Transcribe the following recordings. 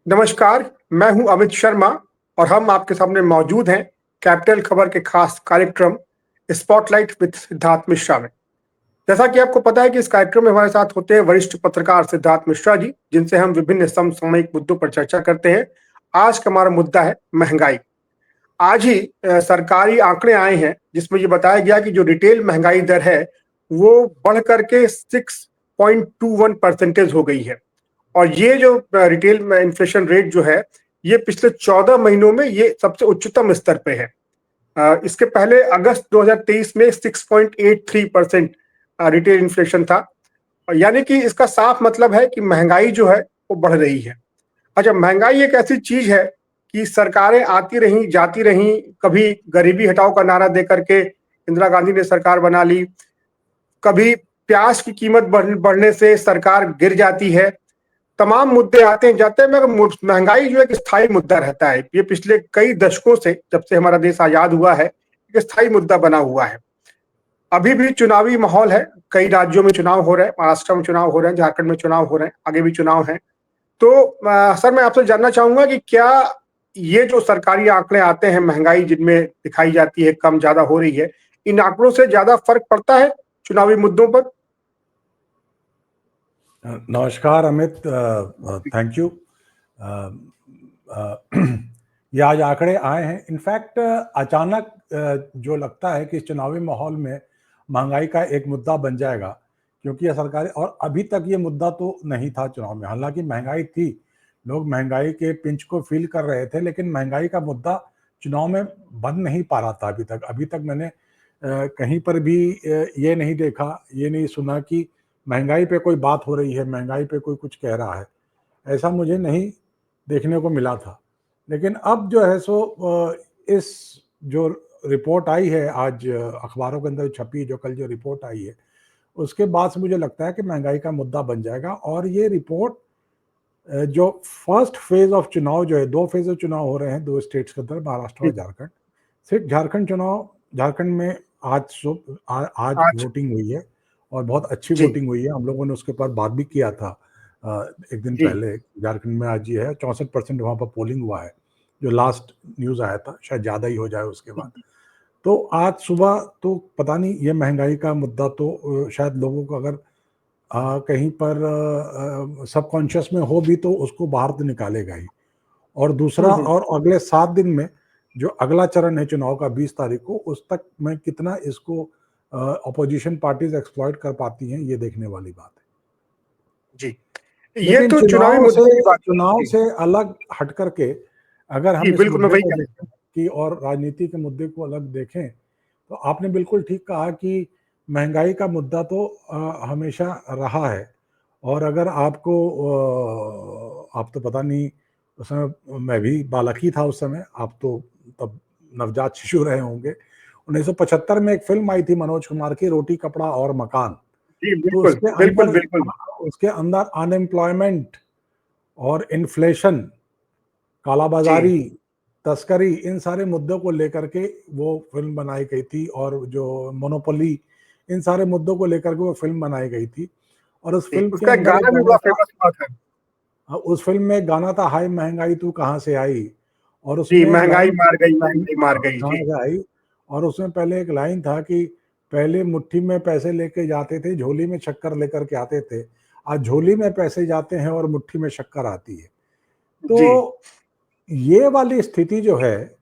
नमस्कार, मैं हूं अमित शर्मा और हम आपके सामने मौजूद हैं कैपिटल खबर के खास कार्यक्रम स्पॉटलाइट विद सिद्धार्थ मिश्रा में। जैसा कि आपको पता है कि इस कार्यक्रम में हमारे साथ होते हैं वरिष्ठ पत्रकार सिद्धार्थ मिश्रा जी, जिनसे हम विभिन्न समसामयिक मुद्दों पर चर्चा करते हैं। आज का हमारा मुद्दा है महंगाई। आज ही सरकारी आंकड़े आए हैं जिसमें ये बताया गया कि जो रिटेल महंगाई दर है वो बढ़ करके 6.21% हो गई है। और ये जो रिटेल में इन्फ्लेशन रेट जो है ये पिछले 14 महीनों में ये सबसे उच्चतम स्तर पे है। इसके पहले अगस्त 2023 में 6.83% रिटेल इन्फ्लेशन था। यानी कि इसका साफ मतलब है कि महंगाई जो है वो बढ़ रही है। अच्छा, महंगाई एक ऐसी चीज है कि सरकारें आती रहीं जाती रहीं, कभी गरीबी हटाओ का नारा दे करके इंदिरा गांधी ने सरकार बना ली, कभी प्याज की कीमत बढ़ने से सरकार गिर जाती है। तमाम मुद्दे आते हैं जाते हैं मगर महंगाई जो एक स्थायी मुद्दा रहता है। ये पिछले कई दशकों से, जब से हमारा देश आजाद हुआ है, एक स्थायी मुद्दा बना हुआ है। अभी भी चुनावी माहौल है, कई राज्यों में चुनाव हो रहे हैं, महाराष्ट्र में चुनाव हो रहे हैं, झारखंड में चुनाव हो रहे हैं, आगे भी चुनाव हैं। तो सर, मैं आपसे जानना चाहूंगा कि क्या ये जो सरकारी आंकड़े आते हैं, महंगाई जिनमें दिखाई जाती है कम ज्यादा हो रही है, इन आंकड़ों से ज्यादा फर्क पड़ता है चुनावी मुद्दों पर? नमस्कार अमित, थैंक यू। ये आज आंकड़े आए हैं। इनफैक्ट अचानक जो लगता है कि इस चुनावी माहौल में महंगाई का एक मुद्दा बन जाएगा, क्योंकि यह सरकारी, और अभी तक ये मुद्दा तो नहीं था चुनाव में। हालांकि महंगाई थी, लोग महंगाई के पिंच को फील कर रहे थे, लेकिन महंगाई का मुद्दा चुनाव में बन नहीं पा रहा था अभी तक मैंने कहीं पर भी ये नहीं देखा, ये नहीं सुना कि महंगाई पे कोई बात हो रही है, महंगाई पे कोई कुछ कह रहा है। ऐसा मुझे नहीं देखने को मिला था। लेकिन अब जो है सो इस जो रिपोर्ट आई है आज अखबारों के अंदर छपी, जो कल जो रिपोर्ट आई है, उसके बाद से मुझे लगता है कि महंगाई का मुद्दा बन जाएगा। और ये रिपोर्ट जो फर्स्ट फेज ऑफ चुनाव जो है, 2 फेज ऑफ चुनाव हो रहे हैं 2 स्टेट्स के अंदर, महाराष्ट्र और झारखंड। सिर्फ झारखंड में आज वोटिंग हुई है और बहुत अच्छी वोटिंग हुई है। हम लोगों ने उसके ऊपर बात भी किया था एक दिन पहले। झारखंड में आज ये है 64% वहाँ पर पोलिंग हुआ है, जो लास्ट न्यूज़ आया था, शायद ज़्यादा ही हो जाए उसके बाद। तो आज सुबह तो पता नहीं, ये महंगाई का मुद्दा तो शायद लोगों को अगर कहीं पर सबकॉन्शियस में हो भी तो उसको बाहर तो निकालेगा ही। और दूसरा, और अगले 7 दिन में जो अगला चरण है चुनाव का 20 तारीख को, उस तक में कितना इसको अपोजिशन पार्टीज एक्सप्लॉइट कर पाती हैं, ये देखने वाली बात है जी। ये तो चुनाव से अलग हट करके अगर हम इस मुद्दे को देखें कि और राजनीति के मुद्दे को अलग देखें, तो आपने बिल्कुल ठीक कहा कि महंगाई का मुद्दा तो हमेशा रहा है। और अगर आपको आप तो पता नहीं, उस समय मैं भी बालक ही था उस समय, आप तो तब नवजात शिशु रहे होंगे। 1975 में एक फिल्म आई थी मनोज कुमार की, रोटी कपड़ा और मकान। तो उसके अंदर अनएम्प्लॉयमेंट और इन्फ्लेशन, कालाबाजारी, तस्करी, इन सारे मुद्दों को लेकर के वो फिल्म बनाई गई थी। और जो मोनोपोली, इन सारे मुद्दों को लेकर के वो फिल्म बनाई गई थी। और उस फिल्म के अंदर उस फिल्म में गाना था, हाय महंगाई तू कहाँ से आई। और उसमें महंगाई मार गई आई। और उसमें पहले एक लाइन था कि पहले मुट्ठी में पैसे लेके जाते थे, झोली में शक्कर लेकर के आते थे। आज झोली में पैसे जाते हैं और मुट्ठी में शक्कर आती है। तो ये वाली स्थिति जो है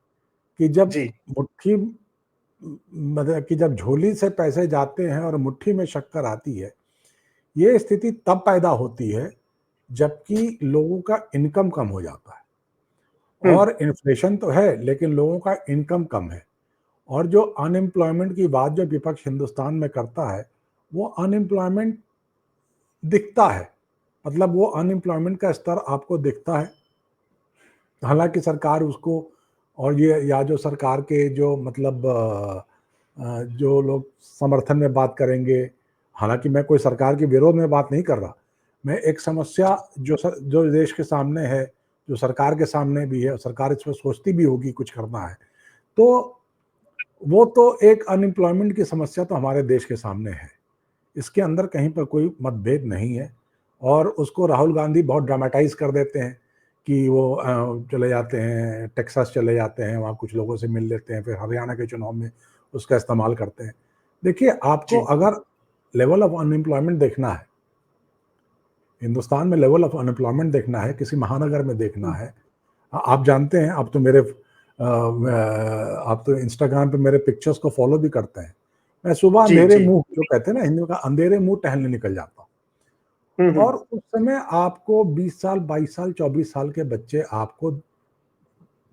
कि जब मुट्ठी, मतलब कि जब झोली से पैसे जाते हैं और मुट्ठी में शक्कर आती है, ये स्थिति तब पैदा होती है जबकि लोगों का इनकम कम हो जाता है। और इन्फ्लेशन तो है, लेकिन लोगों का इनकम कम है। और जो अनएम्प्लॉयमेंट की बात जो विपक्ष हिंदुस्तान में करता है, वो अनएम्प्लॉयमेंट दिखता है, मतलब वो अनएम्प्लॉयमेंट का स्तर आपको दिखता है। हालांकि सरकार उसको, और ये या जो सरकार के जो मतलब जो लोग समर्थन में बात करेंगे, हालांकि मैं कोई सरकार के विरोध में बात नहीं कर रहा, मैं एक समस्या जो देश के सामने है, जो सरकार के सामने भी है, सरकार इस पर सोचती भी होगी कुछ करना है, तो वो तो एक अनएम्प्लॉयमेंट की समस्या तो हमारे देश के सामने है। इसके अंदर कहीं पर कोई मतभेद नहीं है। और उसको राहुल गांधी बहुत ड्रामेटाइज कर देते हैं कि वो चले जाते हैं टेक्सास, चले जाते हैं, वहाँ कुछ लोगों से मिल लेते हैं, फिर हरियाणा के चुनाव में उसका इस्तेमाल करते हैं। देखिए, आपको अगर लेवल ऑफ अनएम्प्लॉयमेंट देखना है, हिंदुस्तान में लेवल ऑफ अनएम्प्लॉयमेंट देखना है, किसी महानगर में देखना है, आप जानते हैं, आप तो इंस्टाग्राम पे मेरे पिक्चर्स को फॉलो भी करते हैं। मैं सुबह अंधेरे मुंह, जो कहते हैं ना हिंदी का, अंधेरे मुंह टहलने निकल जाता हूँ, और उस समय आपको 20 साल, 22 साल, 24 साल के बच्चे आपको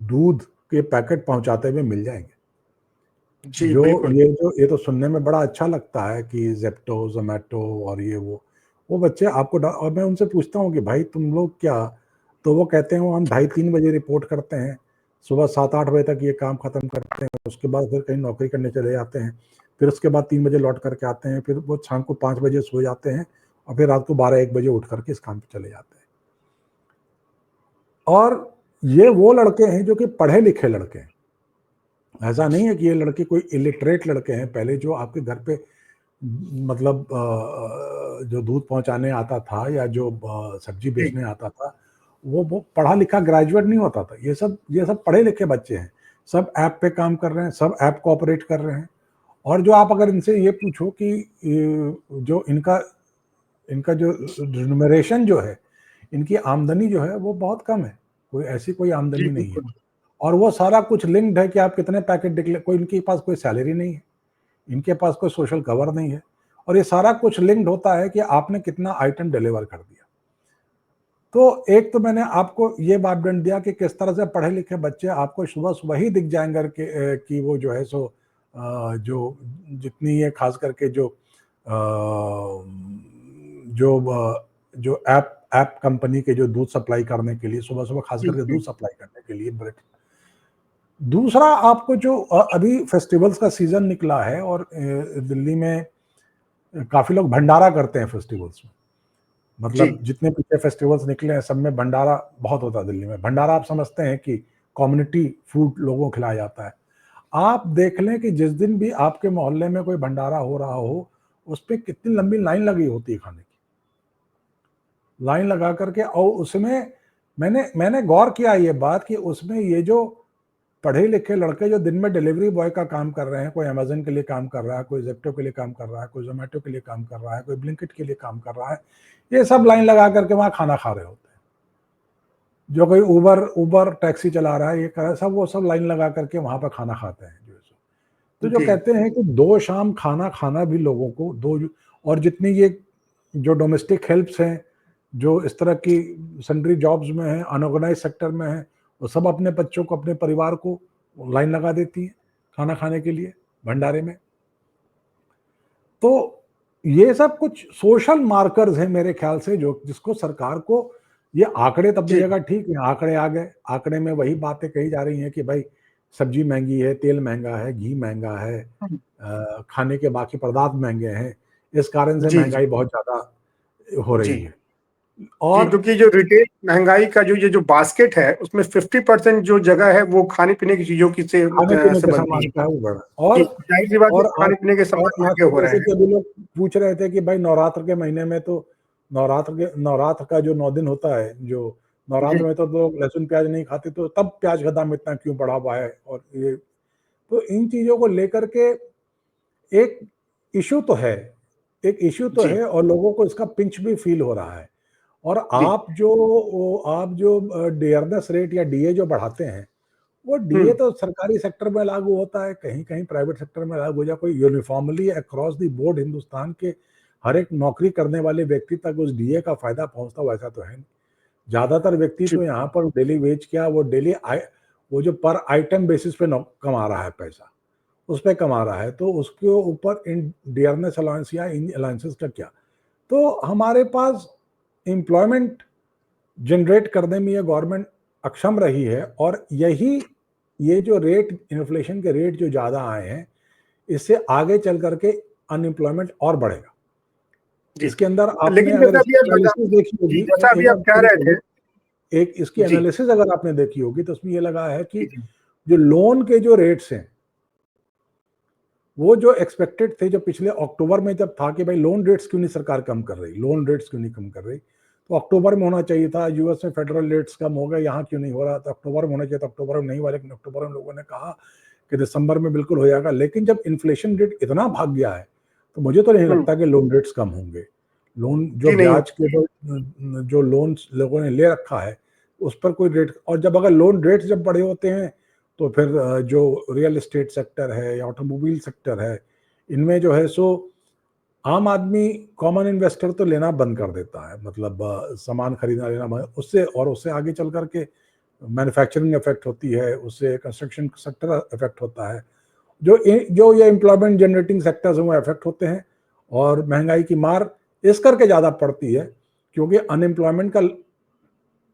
दूध के पैकेट पहुंचाते हुए मिल जाएंगे। ये तो सुनने में बड़ा अच्छा लगता है कि जेप्टो, जोमेटो और ये वो बच्चे आपको, और मैं उनसे पूछता हूँ कि भाई तुम लोग क्या, तो वो कहते हैं हम 2:30-3 बजे रिपोर्ट करते हैं, सुबह 7-8 बजे तक ये काम खत्म करते हैं, उसके बाद फिर कहीं नौकरी करने चले जाते हैं, फिर उसके बाद 3 बजे लौट करके आते हैं, फिर वो शाम को 5 बजे सो जाते हैं, और फिर रात को 12-1 बजे उठ करके इस काम पे चले जाते हैं। और ये वो लड़के हैं जो कि पढ़े लिखे लड़के हैं, ऐसा नहीं है कि ये लड़के कोई इलिटरेट लड़के हैं। पहले जो आपके घर पे मतलब जो दूध पहुंचाने आता था या जो सब्जी बेचने आता था, वो पढ़ा लिखा ग्रेजुएट नहीं होता था। ये सब पढ़े लिखे बच्चे हैं, सब ऐप पे काम कर रहे हैं, सब ऐप को ऑपरेट कर रहे हैं। और जो आप अगर इनसे ये पूछो कि जो इनका जो रिन्यूमरेशन जो है, इनकी आमदनी जो है वो बहुत कम है, कोई आमदनी नहीं है, और वो सारा कुछ लिंक्ड है कि आप कितने पैकेट डिक्लेयर, कोई इनके पास कोई सैलरी नहीं है, इनके पास कोई सोशल कवर नहीं है, और ये सारा कुछ लिंक्ड होता है कि आपने कितना आइटम डिलीवर कर दिया। तो एक तो मैंने आपको ये मापदंड दिया कि किस तरह से पढ़े लिखे बच्चे आपको सुबह सुबह ही दिख जाएंगे कि वो जो है सो जो जितनी ये खास करके जो ऐप कंपनी के जो दूध सप्लाई करने के लिए सुबह सुबह खास करके दूध सप्लाई करने के लिए ब्रेक। दूसरा, आपको जो अभी फेस्टिवल्स का सीजन निकला है, और दिल्ली में काफी लोग भंडारा करते हैं फेस्टिवल्स में, मतलब जितने पीछे फेस्टिवल्स निकले हैं सब में भंडारा बहुत होता है दिल्ली में। भंडारा आप समझते हैं कि कम्युनिटी फूड लोगों को खिलाया जाता है। आप देख लें कि जिस दिन भी आपके मोहल्ले में कोई भंडारा हो रहा हो, उस पर कितनी लंबी लाइन लगी होती है खाने की, लाइन लगा करके। और उसमें मैंने गौर किया ये बात कि उसमें ये जो पढ़े लिखे लड़के जो दिन में डिलीवरी बॉय का काम कर रहे हैं, कोई अमेजन के लिए काम कर रहा है, कोई जेप्टो के लिए काम कर रहा है, कोई जोमेटो के लिए काम कर रहा है, कोई ब्लिंकिट के लिए काम कर रहा है, ये सब लाइन लगा करके वहां खाना खा रहे होते हैं। जो कोई उबर टैक्सी चला रहा है, ये कर रहा है, वो सब लाइन लगा करके वहां पर खाना खाते हैं। तो जो कहते हैं कि 2 शाम खाना खाना भी लोगों को और जितनी ये जो डोमेस्टिक हेल्प्स हैं, जो इस तरह की सन्ड्री जॉब्स में हैं, अनऑर्गेनाइज सेक्टर में हैं, वो सब अपने बच्चों को, अपने परिवार को लाइन लगा देती है खाना खाने के लिए भंडारे में। तो ये सब कुछ सोशल मार्कर्स हैं मेरे ख्याल से, जिसको सरकार को, ये आंकड़े तब जगह ठीक है, आंकड़े आ गए, आंकड़े में वही बातें कही जा रही हैं कि भाई सब्जी महंगी है, तेल महंगा है, घी महंगा है, खाने के बाकी पदार्थ महंगे हैं, इस कारण से महंगाई बहुत ज्यादा हो रही है। और क्योंकि जो रिटेल महंगाई का ये जो बास्केट है, उसमें 50% जो जगह है वो खाने पीने की चीजों की से बनती है, और खाने पीने के सामान महंगे हो रहे हैं। सभी लोग पूछ रहे थे कि भाई नवरात्र के महीने में तो नवरात्र का जो 9 दिन होता है, जो नवरात्र में तो लोग लहसुन प्याज नहीं खाते, तो तब प्याज का दाम इतना क्यों बढ़ा हुआ है। और ये तो इन चीजों को लेकर के एक इशू तो है, और लोगों को इसका पिंच भी फील हो रहा है। और आप जो डियरनेस रेट या डीए जो बढ़ाते हैं, वो डीए तो सरकारी सेक्टर में लागू होता है, कहीं कहीं प्राइवेट सेक्टर में लागू हो जाए, कोई uniformly across the board Hindustan के हर एक नौकरी करने वाले व्यक्ति तक उस डीए का फायदा पहुंचता, वैसा तो है नहीं। ज्यादातर व्यक्ति तो यहाँ पर डेली वेज क्या, वो जो पर आइटम बेसिस पे कमा रहा है पैसा, उस पर कमा रहा है, तो उसके ऊपर इन डियरनेस अलाउंस या इन अलाउंसेस का क्या। तो हमारे पास एम्प्लॉयमेंट जनरेट करने में ये गवर्नमेंट अक्षम रही है, और ये जो रेट, इन्फ्लेशन के रेट जो ज्यादा आए हैं, इससे आगे चल करके अनएम्प्लॉयमेंट और बढ़ेगा। इसके अंदर आपने अगर एनालिसिस देखी होगी, जैसा अभी आप कह रहे थे, एक इसकी एनालिसिस अगर आपने देखी होगी, तो उसमें ये लगा है कि जो लोन के जो रेट्स हैं, वो जो एक्सपेक्टेड थे, जो पिछले अक्टूबर में जब था कि भाई लोन रेट्स क्यों नहीं सरकार कम कर रही, तो तो अक्टूबर में होना चाहिए था। यूएस में फेडरल रेट्स कम हो गए, यहाँ क्यों नहीं हो रहा था? अक्टूबर में होना चाहिए था, अक्टूबर में नहीं हुआ, लेकिन अक्टूबर में लोगों ने कहा कि दिसंबर में बिल्कुल हो जाएगा। लेकिन जब इन्फ्लेशन रेट इतना भाग गया है तो मुझे तो नहीं लगता कि लोन रेट्स कम होंगे। लोन जो जी नहीं ब्याज के जो लोन लोगों ने ले रखा है उस पर कोई रेट, और जब अगर लोन रेट्स जब बड़े होते हैं तो फिर जो रियल एस्टेट सेक्टर है या ऑटोमोबाइल सेक्टर है, इनमें जो है सो आम आदमी, कॉमन इन्वेस्टर तो लेना बंद कर देता है, मतलब सामान खरीदना लेना उससे, और उससे आगे चल करके मैन्युफैक्चरिंग इफेक्ट होती है, उससे कंस्ट्रक्शन सेक्टर इफेक्ट होता है, जो ये एम्प्लॉयमेंट जनरेटिंग सेक्टर्स हैं वो इफेक्ट होते हैं, और महंगाई की मार इस करके ज़्यादा पड़ती है क्योंकि अनएम्प्लॉयमेंट का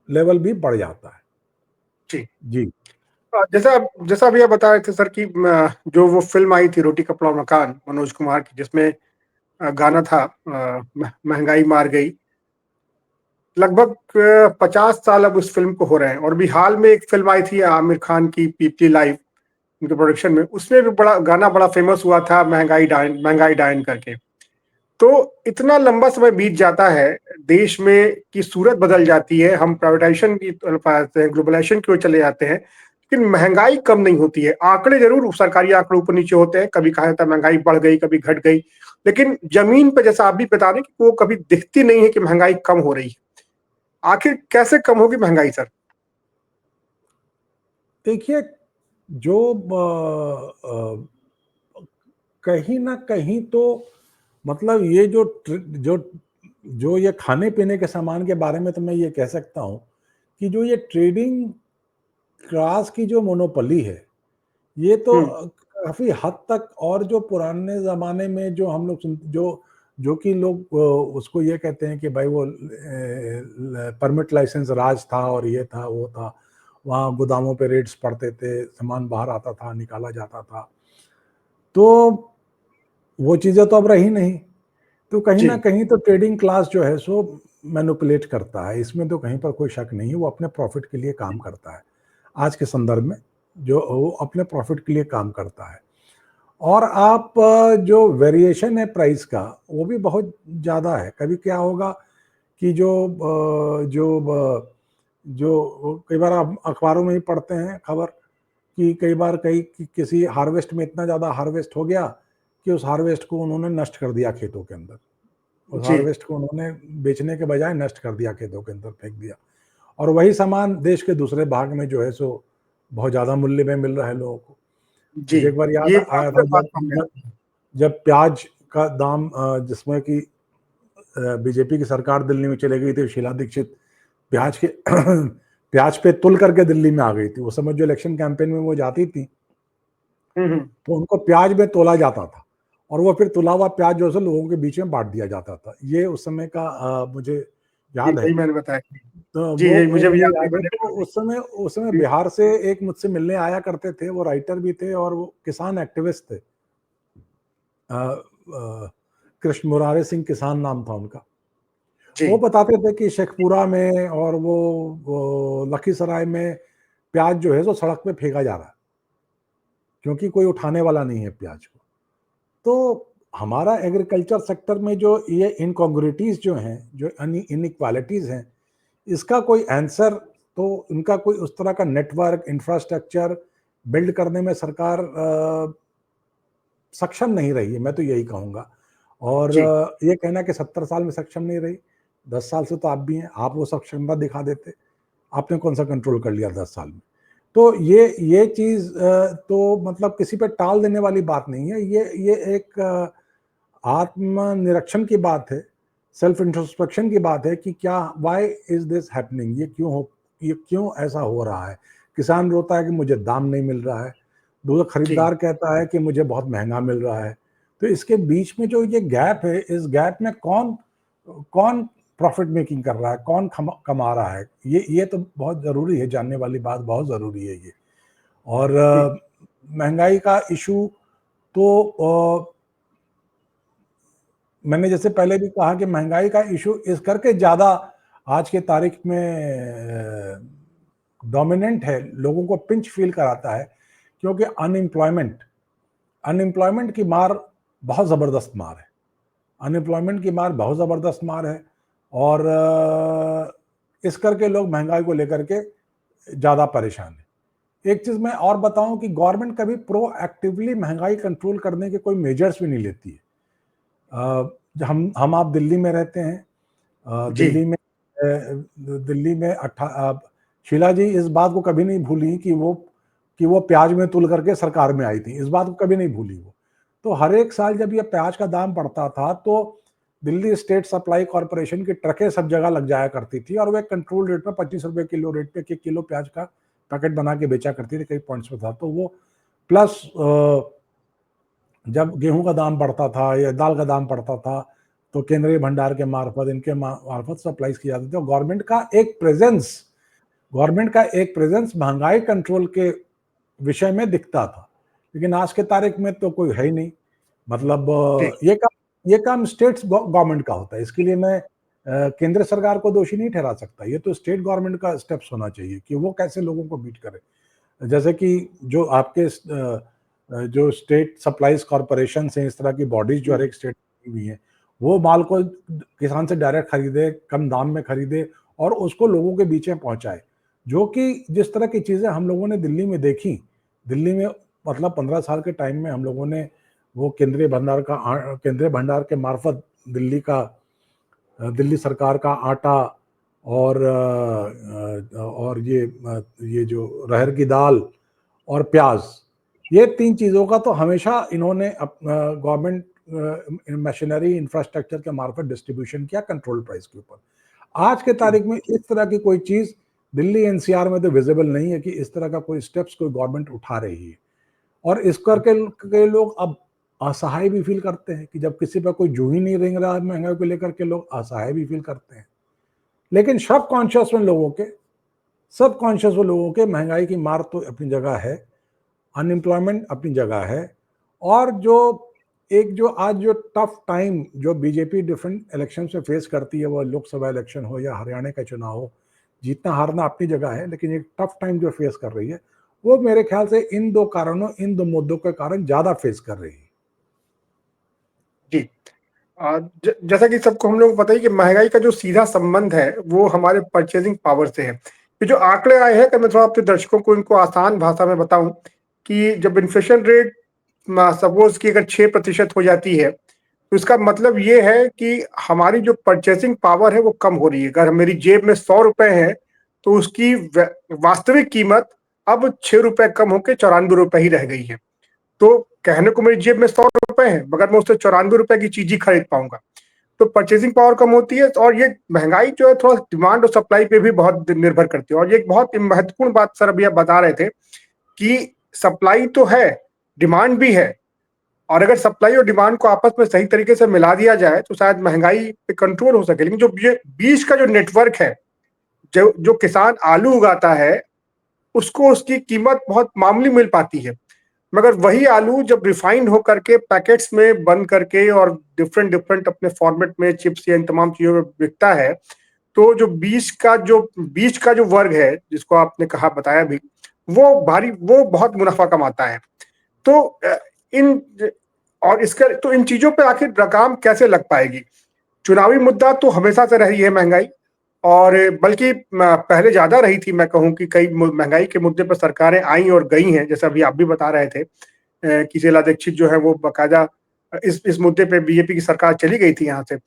लेवल भी बढ़ जाता है। जी जी जैसा अभी आप बता रहे थे सर कि जो वो फिल्म आई थी रोटी कपड़ा मकान मनोज कुमार की, जिसमें गाना था महंगाई मार गई, लगभग 50 साल अब उस फिल्म को हो रहे हैं। और भी हाल में एक फिल्म आई थी आमिर खान की, पीपली लाइव, उनके प्रोडक्शन में, उसमें भी बड़ा गाना बड़ा फेमस हुआ था, महंगाई डाइन करके। तो इतना लंबा समय बीत जाता है देश में कि सूरत बदल जाती है, हम प्राइवेटाइजेशन की तरफ आते हैं, ग्लोबलाइजेशन की ओर चले जाते हैं, लेकिन महंगाई कम नहीं होती है। आंकड़े जरूर सरकारी आंकड़े ऊपर नीचे होते हैं, कभी कहा जाता है महंगाई बढ़ गई, कभी घट गई, लेकिन जमीन पे जैसा आप भी बता रहे कि वो कभी दिखती नहीं है कि महंगाई कम हो रही है। आखिर कैसे कम होगी महंगाई सर? देखिए, जो कहीं ना कहीं तो मतलब ये जो जो ये खाने पीने के सामान के बारे में तो मैं ये कह सकता हूँ कि जो ये ट्रेडिंग क्लास की जो मोनोपोली है, ये तो काफी हद तक, और जो पुराने जमाने में जो हम लोग जो कि लोग उसको ये कहते हैं कि भाई वो परमिट लाइसेंस राज था और ये था वो था, वहाँ गोदामों पे रेड्स पड़ते थे, सामान बाहर आता था, निकाला जाता था, तो वो चीज़ें तो अब रही नहीं। तो कहीं जी ना कहीं तो ट्रेडिंग क्लास जो है सो मैनिपुलेट करता है, इसमें तो कहीं पर कोई शक नहीं है, वो अपने प्रॉफिट के लिए काम करता है। आज के संदर्भ में जो वो अपने प्रॉफिट के लिए काम करता है, और आप जो वेरिएशन है प्राइस का वो भी बहुत ज़्यादा है। कभी क्या होगा कि जो कई बार आप अखबारों में ही पढ़ते हैं खबर कि कई बार किसी हार्वेस्ट में इतना ज़्यादा हार्वेस्ट हो गया कि उस हार्वेस्ट को उन्होंने नष्ट कर दिया खेतों के अंदर, उस जी हार्वेस्ट को उन्होंने बेचने के बजाय नष्ट कर दिया, खेतों के अंदर फेंक दिया, और वही सामान देश के दूसरे भाग में जो है सो बहुत ज़्यादा मूल्य में मिल रहा है लोगों को। जी मुझे एक बार याद ये आया आपने था बात जब जब प्याज का दाम, जिसमें कि बीजेपी की सरकार दिल्ली में चली गई थी, शीला दीक्षित प्याज के प्याज पे तुल करके दिल्ली में आ गई थी। उस समय जो इलेक्शन कैंपेन में वो जाती थी तो उनको प्याज में तोला जाता था, और वो फिर तुला हुआ प्याज जो है लोगों के बीच में बांट दिया जाता था। ये उस समय का मुझे जी याद है। यही मैंने बताया। तो जी यही वो मुझे भी मुझे याद है, याद है, मैंने तो उस समय भी। बिहार से एक मुझसे मिलने आया करते थे, वो राइटर भी थे और वो किसान एक्टिविस्ट थे। कृष्ण मुरारी सिंह किसान नाम था उनका। जी वो बताते थे कि शेखपुरा में और वो लखीसराय में प्याज जो है वो सड़क पे फेंका जा रहा है क्योंकि कोई उठाने वाला नहीं है प्याज को। तो हमारा एग्रीकल्चर सेक्टर में जो ये इनकॉन्ग्रुइटीज जो हैं, जो इनइक्वालिटीज हैं, इसका कोई आंसर, तो इनका कोई उस तरह का नेटवर्क इंफ्रास्ट्रक्चर बिल्ड करने में सरकार सक्षम नहीं रही है, मैं तो यही कहूँगा। और जी ये कहना कि 70 साल में सक्षम नहीं रही, 10 साल से तो आप भी हैं, आप वो सक्षमता दिखा देते। आपने कौन सा कंट्रोल कर लिया 10 साल में? तो ये चीज़ तो मतलब किसी पे टाल देने वाली बात नहीं है। ये एक आत्मनिरीक्षण की बात है, सेल्फ इंट्रोस्पेक्शन की बात है कि क्या, व्हाई इज दिस हैपनिंग, ये क्यों ऐसा हो रहा है? किसान रोता है कि मुझे दाम नहीं मिल रहा है, दूसरा जी खरीदार कहता है कि मुझे बहुत महंगा मिल रहा है। तो इसके बीच में जो ये गैप है, इस गैप में कौन कौन प्रॉफिट मेकिंग कर रहा है, कौन कमा रहा है, ये तो बहुत ज़रूरी है, जानने वाली बात बहुत ज़रूरी है ये। और जी महंगाई का इशू तो मैंने जैसे पहले भी कहा कि महंगाई का इशू इस करके ज़्यादा आज के तारीख में डोमिनेंट है, लोगों को पिंच फील कराता है, क्योंकि अनएम्प्लॉयमेंट की मार बहुत ज़बरदस्त मार है। अनएम्प्लॉयमेंट की मार बहुत ज़बरदस्त मार है। और इस करके लोग महंगाई को लेकर के ज़्यादा परेशान है। एक चीज़ मैं और बताऊं कि गवर्नमेंट कभी प्रोएक्टिवली महंगाई कंट्रोल करने के कोई मेजर्स भी नहीं लेती है। हम आप दिल्ली में रहते हैं। जी। दिल्ली में शीला जी इस बात को कभी नहीं भूली कि वो प्याज में तुल करके सरकार में आई थी। इस बात को कभी नहीं भूली वो। तो हर एक साल जब ये प्याज का दाम बढ़ता था तो दिल्ली स्टेट सप्लाई कॉर्पोरेशन की ट्रकें सब जगह लग जाया करती थी और वो एक कंट्रोल रेट में 25 रुपए किलो रेट पे एक किलो प्याज का पैकेट बना के बेचा करती थी, कई पॉइंट्स पे था। तो वो प्लस जब गेहूं का दाम बढ़ता था या दाल का दाम बढ़ता था तो केंद्रीय भंडार के मार्फत इनके मार्फत सप्लाईज की जाती थी। गवर्नमेंट का एक प्रेजेंस महंगाई कंट्रोल के विषय में दिखता था। लेकिन आज के तारीख में तो कोई है ही नहीं। मतलब जी। ये काम स्टेट गवर्नमेंट का होता है। इसके लिए मैं केंद्र सरकार को दोषी नहीं ठहरा सकता। ये तो स्टेट गवर्नमेंट का स्टेप्स होना चाहिए कि वो कैसे लोगों को बीट करे। जैसे कि जो आपके जो स्टेट सप्लाईज कॉर्पोरेशन है, इस तरह की बॉडीज जो हर एक स्टेट की हुई है, वो माल को किसान से डायरेक्ट खरीदे, कम दाम में खरीदे और उसको लोगों के बीच में पहुंचाए। जो कि जिस तरह की चीजें हम लोगों ने दिल्ली में देखी, दिल्ली में मतलब 15 साल के टाइम में हम लोगों ने वो केंद्रीय भंडार के मार्फत दिल्ली सरकार का आटा और ये जो रहर की दाल और प्याज, ये 3 चीज़ों का तो हमेशा इन्होंने गवर्नमेंट मशीनरी इंफ्रास्ट्रक्चर के मार्फत डिस्ट्रीब्यूशन किया कंट्रोल प्राइस के ऊपर। आज के तारीख में इस तरह की कोई चीज़ दिल्ली एनसीआर में तो विजिबल नहीं है कि इस तरह का कोई स्टेप्स कोई गवर्नमेंट उठा रही है। और इस करके के लोग अब असहाय भी फील करते हैं कि जब किसी पर कोई जू ही नहीं रेंग रहा महंगाई को लेकर के, लोग असहाय भी फील करते हैं। लेकिन सब कॉन्शियस में लोगों के महंगाई की मार तो अपनी जगह है, अनएम्प्लॉयमेंट अपनी जगह है, और जो आज जो टफ टाइम जो बीजेपी डिफरेंट इलेक्शन से फेस करती है, वो लोकसभा इलेक्शन हो या हरियाणा का चुनाव हो, जीतना हारना अपनी जगह है, लेकिन एक टफ टाइम जो फेस कर रही है वो मेरे ख्याल से इन दो मुद्दों के कारण ज्यादा फेस कर रही है। जी। जैसा कि सबको हम लोग को पता ही कि महंगाई का जो सीधा संबंध है वो हमारे परचेजिंग पावर से है। ये जो आंकड़े आए हैं, कि मैं थोड़ा अपने दर्शकों को इनको आसान भाषा में बताऊं कि जब इन्फ्लेशन रेट सपोज की अगर 6% हो जाती है तो इसका मतलब ये है कि हमारी जो परचेसिंग पावर है वो कम हो रही है। अगर मेरी जेब में 100 रुपए है तो उसकी वास्तविक कीमत अब 6 रुपए कम होकर 94 रुपए ही रह गई है। तो कहने को मेरी जेब में 100 रुपए है मगर मैं उससे 94 रुपए की चीज ही खरीद पाऊंगा। तो परचेसिंग पावर कम होती है और ये महंगाई जो है थोड़ा डिमांड और सप्लाई पे भी बहुत निर्भर करती है। और ये एक बहुत महत्वपूर्ण बात सर अभी आप बता रहे थे कि सप्लाई तो है, डिमांड भी है, और अगर सप्लाई और डिमांड को आपस में सही तरीके से मिला दिया जाए तो शायद महंगाई पे कंट्रोल हो सके। लेकिन जो ये बीच का जो नेटवर्क है, जो जो किसान आलू उगाता है उसको उसकी कीमत बहुत मामूली मिल पाती है, मगर वही आलू जब रिफाइंड हो करके पैकेट्स में बंद करके और डिफरेंट डिफरेंट अपने फॉर्मेट में चिप्स या इन तमाम चीजों में बिकता है, तो जो बीच का जो वर्ग है जिसको आपने कहा बताया भी, वो बहुत मुनाफा कमाता है। तो इन और इसका तो इन चीजों पे आखिर लगाम कैसे लग पाएगी? चुनावी मुद्दा तो हमेशा से रही है महंगाई, और बल्कि पहले ज्यादा रही थी। मैं कहूं कि कई महंगाई के मुद्दे पर सरकारें आई और गई हैं, जैसा अभी आप भी बता रहे थे कि शीला दीक्षित जो है वो बाकायदा इस मुद्दे पे बीजेपी की सरकार चली गई थी यहाँ से।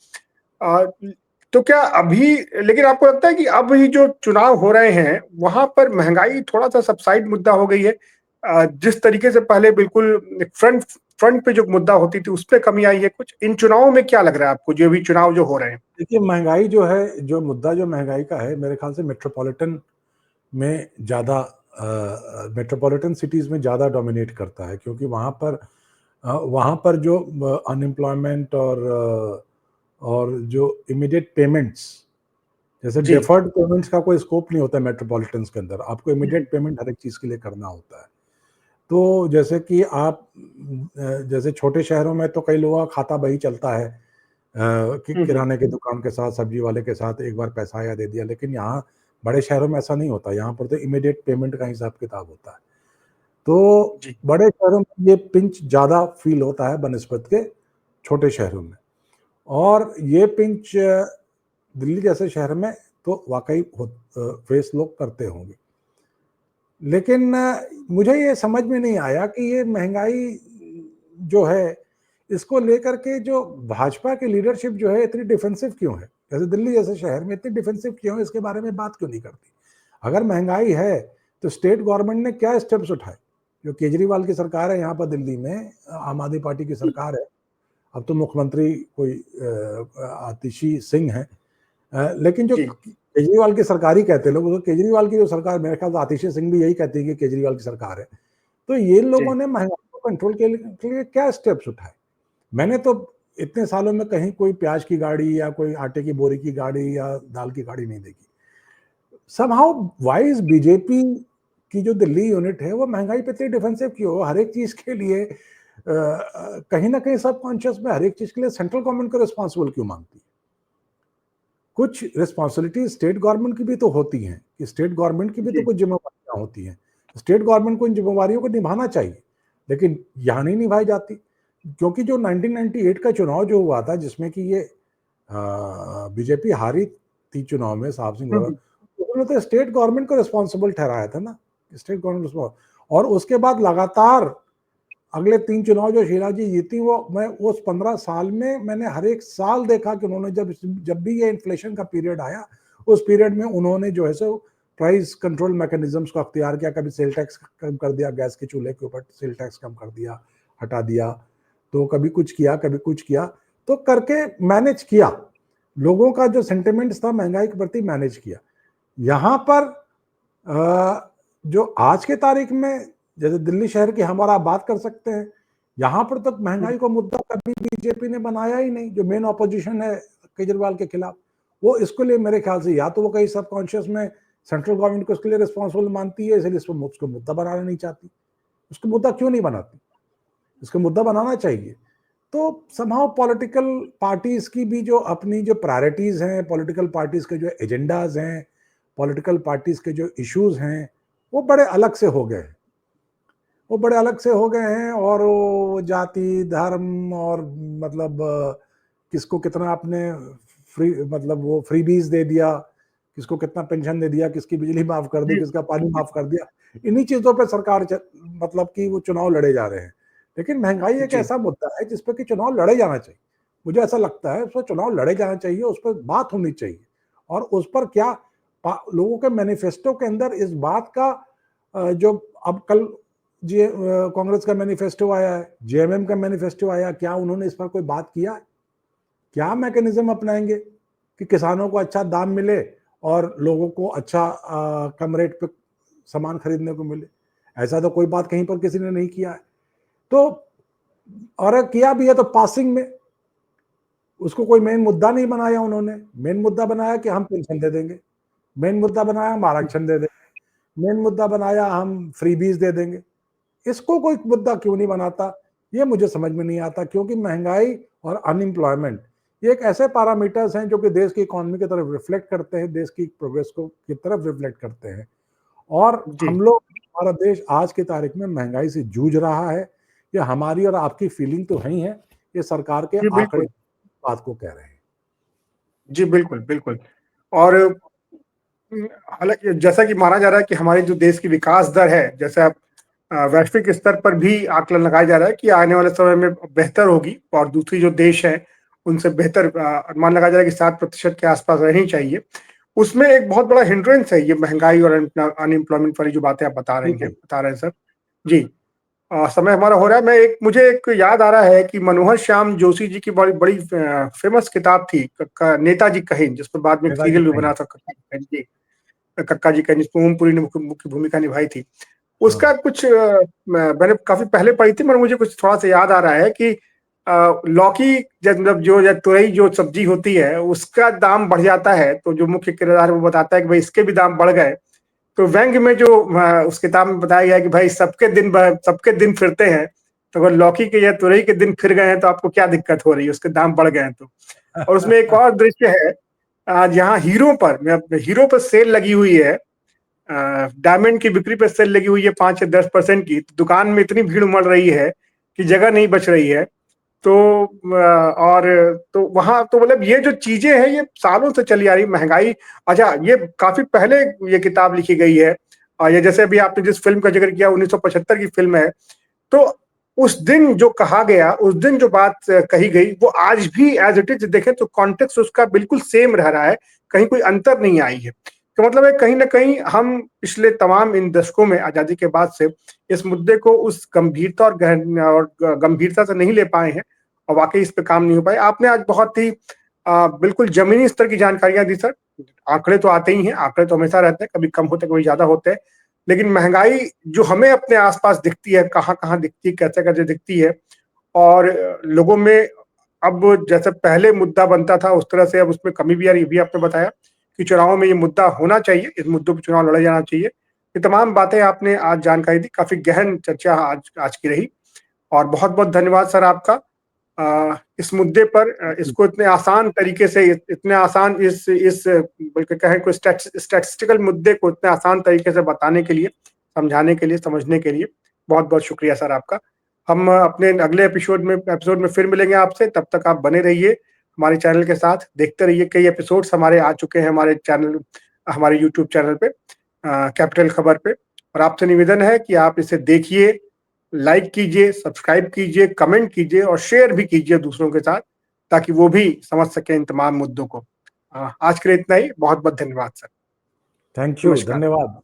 तो क्या अभी, लेकिन आपको लगता है कि अब ही जो चुनाव हो रहे हैं वहां पर महंगाई थोड़ा सा सबसाइड मुद्दा हो गई है? जिस तरीके से पहले बिल्कुल फ्रंट फ्रंट पे जो मुद्दा होती थी उस पर कमी आई है कुछ? इन चुनावों में क्या लग रहा है आपको, जो अभी चुनाव जो हो रहे हैं? देखिए, महंगाई जो है, जो मुद्दा जो महंगाई का है, मेरे ख्याल से में ज़्यादा मेट्रोपॉलिटन सिटीज़ में ज़्यादा डोमिनेट करता है, क्योंकि वहाँ पर जो अनएम्प्लॉयमेंट और जो इमीडिएट पेमेंट्स, जैसे जी। डिफर्ड पेमेंट्स का कोई स्कोप नहीं होता है मेट्रोपॉलिटन्स के अंदर। आपको इमीडिएट पेमेंट हर एक चीज़ के लिए करना होता है। तो जैसे कि जैसे छोटे शहरों में तो कई लोगों का खाता बही चलता है कि किराने की दुकान के साथ, सब्जी वाले के साथ एक बार पैसा आया दे दिया। लेकिन यहाँ बड़े शहरों में ऐसा नहीं होता। यहाँ पर तो इमीडिएट पेमेंट का हिसाब किताब होता है। तो जी। बड़े शहरों में ये पिंच ज़्यादा फील होता है बनिस्बत के छोटे शहरों में। और ये पिंच दिल्ली जैसे शहर में तो वाकई फेस लोग करते होंगे। लेकिन मुझे ये समझ में नहीं आया कि ये महंगाई जो है, इसको लेकर के जो भाजपा की लीडरशिप जो है इतनी डिफेंसिव क्यों है? जैसे दिल्ली जैसे शहर में इतनी डिफेंसिव क्यों है, इसके बारे में बात क्यों नहीं करती? अगर महंगाई है तो स्टेट गवर्नमेंट ने क्या स्टेप्स उठाए? जो केजरीवाल की सरकार है यहाँ पर दिल्ली में, आम आदमी पार्टी की सरकार है, अब तो मुख्यमंत्री कोई आतिशी सिंह है, लेकिन जो केजरीवाल की सरकार ही कहते हैं लोग, तो केजरीवाल की जो सरकार, मेरे ख्याल से आतिशी सिंह भी यही कहती है कि केजरीवाल की सरकार है। तो ये लोगों ने महंगाई को कंट्रोल के लिए क्या स्टेप्स उठाए? मैंने तो इतने सालों में कहीं कोई प्याज की गाड़ी या कोई आटे की बोरी की गाड़ी या दाल की गाड़ी नहीं देखी। समहाउ वाइज बीजेपी की जो दिल्ली यूनिट है वो महंगाई पे इतनी डिफेंसिव क्यों? हर एक चीज के लिए कहीं ना कहीं सबकॉन्शियस में हर एक चीज के लिए सेंट्रल गवर्नमेंट को रिस्पॉन्सिबल क्यों मांगती है? कुछ रिस्पॉन्सिबिलिटी स्टेट गवर्नमेंट की भी तो होती हैं, कि स्टेट गवर्नमेंट की भी तो कुछ जिम्मेवारियां होती हैं। स्टेट गवर्नमेंट को इन जिम्मेवारियों को निभाना चाहिए, लेकिन यहाँ नहीं निभाई जाती। क्योंकि जो 1998 का चुनाव जो हुआ था, जिसमें कि ये बीजेपी हारी थी चुनाव में, साहब सिंह ग्रोवर, उन्होंने तो स्टेट गवर्नमेंट को रिस्पॉन्सिबल ठहराया था ना, स्टेट गवर्नमेंट। और उसके बाद लगातार अगले 3 चुनाव जो शीला जी जीती, वो मैं उस 15 साल में मैंने हर एक साल देखा कि उन्होंने जब भी ये इन्फ्लेशन का पीरियड आया, उस पीरियड में उन्होंने जो है सो प्राइस कंट्रोल मैकेनिज्म्स को अख्तियार किया। कभी सेल टैक्स कम कर दिया, गैस के चूल्हे के ऊपर सेल टैक्स कम कर दिया, हटा दिया, तो कभी कुछ किया कभी कुछ किया, तो करके मैनेज किया। लोगों का जो सेंटिमेंट्स था महंगाई के प्रति मैनेज किया। यहाँ पर जो आज के तारीख में, जैसे दिल्ली शहर की हम और आप बात कर सकते हैं, यहाँ पर तक महंगाई को मुद्दा कभी बीजेपी ने बनाया ही नहीं। जो मेन ऑपोजिशन है केजरीवाल के खिलाफ, वो इसके लिए मेरे ख्याल से या तो वो कहीं सबकॉन्शियस में सेंट्रल गवर्नमेंट को इसके लिए रिस्पॉन्सिबल मानती है, इसलिए उसको मुद्दा बनाना नहीं चाहती। उसको मुद्दा क्यों नहीं बनाती? इसको मुद्दा बनाना चाहिए। तो समहाउ पॉलिटिकल पार्टीज की भी जो अपनी जो प्रायोरिटीज हैं, पॉलिटिकल पार्टीज के जो एजेंडाज हैं, पॉलिटिकल पार्टीज के जो इश्यूज हैं, वो बड़े अलग से हो गए हैं। वो बड़े अलग से हो गए हैं, और वो जाति धर्म और मतलब किसको कितना आपने फ्री, मतलब वो फ्रीबीज दे दिया, किसको कितना पेंशन दे दिया, किसकी बिजली माफ कर दी, किसका पानी माफ कर दिया, इन्हीं चीजों पे सरकार मतलब कि वो चुनाव लड़े जा रहे हैं। लेकिन महंगाई एक ऐसा मुद्दा है जिस पे कि चुनाव लड़े जाना चाहिए। मुझे ऐसा लगता है उस पर चुनाव लड़े जाना चाहिए, उस पर बात होनी चाहिए, और उस पर क्या लोगों के मैनिफेस्टो के अंदर इस बात का जो अब कल जी कांग्रेस का मैनिफेस्टो आया है, जेएमएम का मैनिफेस्टो आया, क्या उन्होंने इस पर कोई बात किया है? क्या मैकेनिज्म अपनाएंगे कि किसानों को अच्छा दाम मिले और लोगों को अच्छा कम रेट पे सामान खरीदने को मिले? ऐसा तो कोई बात कहीं पर किसी ने नहीं किया है। तो और किया भी है तो पासिंग में, उसको कोई मेन मुद्दा नहीं बनाया उन्होंने। मेन मुद्दा बनाया कि हम पेंशन दे देंगे, मेन मुद्दा बनाया हम आरक्षण दे देंगे, मेन मुद्दा बनाया हम फ्रीबीज दे देंगे। इसको कोई मुद्दा क्यों नहीं बनाता, ये मुझे समझ में नहीं आता। क्योंकि महंगाई और अनएम्प्लॉयमेंट ये एक ऐसे पैरामीटर्स हैं जो कि देश की इकोनॉमी की तरफ रिफ्लेक्ट करते हैं, देश की प्रोग्रेस को की तरफ रिफ्लेक्ट करते हैं। और हम लोग, हमारा देश आज की तारीख में महंगाई से जूझ रहा है। ये हमारी और आपकी फीलिंग तो है ही है, ये सरकार के आंकड़े बात को कह रहे हैं। जी बिल्कुल बिल्कुल। और हालांकि जैसा कि माना जा रहा है कि हमारे जो देश की विकास दर है, जैसा वैश्विक स्तर पर भी आकलन लगाया जा रहा है कि आने वाले समय में बेहतर होगी, और दूसरी जो देश है उनसे बेहतर अनुमान लगाया जा रहा है कि 7% के आसपास रहनी चाहिए। उसमें एक बहुत बड़ा हिंड्रेंस है ये महंगाई और अनएम्प्लॉयमेंट वाली जो बातें आप बता रहे हैं सर। जी समय हमारा हो रहा है। मुझे एक याद आ रहा है कि मनोहर श्याम जोशी जी की बड़ी बड़ी फेमस किताब थी नेताजी कहें, जिस पर बाद में सीरियल भी बना था, कक्का जी कहें, जिसमें ओमपुरी ने मुख्य भूमिका निभाई थी। उसका कुछ मैंने काफी पहले पढ़ी थी, मगर मुझे कुछ थोड़ा सा याद आ रहा है कि लौकी मतलब जो तुरई जो सब्जी होती है उसका दाम बढ़ जाता है, तो जो मुख्य किरदार है वो बताता है कि भाई इसके भी दाम बढ़ गए। तो व्यंग्य में जो उस किताब में बताया गया है कि भाई सबके दिन फिरते हैं, तो अगर लौकी के या तुरई के दिन फिर गए हैं तो आपको क्या दिक्कत हो रही है, उसके दाम बढ़ गए हैं तो। और उसमें एक और दृश्य है जहाँ हीरो पर सेल लगी हुई है, डायमंड की बिक्री पर सेल लगी हुई है 5 से 10% की। तो दुकान में इतनी भीड़ उमड़ रही है कि जगह नहीं बच रही है, तो और तो वहां तो मतलब ये जो चीजें हैं ये सालों से चली आ रही महंगाई। अच्छा, ये काफी पहले ये किताब लिखी गई है, और ये जैसे अभी आपने जिस फिल्म का जिक्र किया 1975 की फिल्म है, तो उस दिन जो कहा गया, उस दिन जो बात कही गई, वो आज भी एज इट इज देखें तो कॉन्टेक्स्ट उसका बिल्कुल सेम रह रहा है, कहीं कोई अंतर नहीं आई है। तो मतलब है कहीं ना कहीं हम पिछले तमाम इन दशकों में आजादी के बाद से इस मुद्दे को उस गंभीरता और गंभीरता से नहीं ले पाए हैं, और वाकई इस पे काम नहीं हो पाए। आपने आज बहुत ही बिल्कुल जमीनी स्तर की जानकारियां दी सर। आंकड़े तो आते ही हैं, आंकड़े तो हमेशा रहते हैं, कभी कम होते हैं कभी ज्यादा होते हैं, लेकिन महंगाई जो हमें अपने आसपास दिखती है, कहाँ कहाँ दिखती है, कैसे कैसे दिखती है, और लोगों में अब जैसे पहले मुद्दा बनता था उस तरह से अब उसमें कमी भी आ रही है। भी आपने बताया कि चुनाव में ये मुद्दा होना चाहिए, इस मुद्दों पर चुनाव लड़ा जाना चाहिए। ये तमाम बातें आपने आज जानकारी दी, काफी गहन चर्चा आज की रही, और बहुत बहुत धन्यवाद सर आपका। इस मुद्दे पर इसको इतने आसान तरीके से, इतने आसान इस बल्कि कहें कोई स्टैटिस्टिकल मुद्दे को इतने आसान तरीके से बताने के लिए, समझाने के लिए, समझने के लिए बहुत बहुत शुक्रिया सर आपका। हम अपने अगले एपिसोड में फिर मिलेंगे आपसे। तब तक आप बने रहिए हमारे चैनल के साथ, देखते रहिए। कई एपिसोड्स हमारे आ चुके हैं हमारे चैनल, हमारे यूट्यूब चैनल पे, कैपिटल खबर पे, और आपसे निवेदन है कि आप इसे देखिए, लाइक कीजिए, सब्सक्राइब कीजिए, कमेंट कीजिए और शेयर भी कीजिए दूसरों के साथ, ताकि वो भी समझ सकें इन तमाम मुद्दों को। आज के लिए इतना ही। बहुत बहुत धन्यवाद सर। थैंक यू, नमस्कार। धन्यवाद।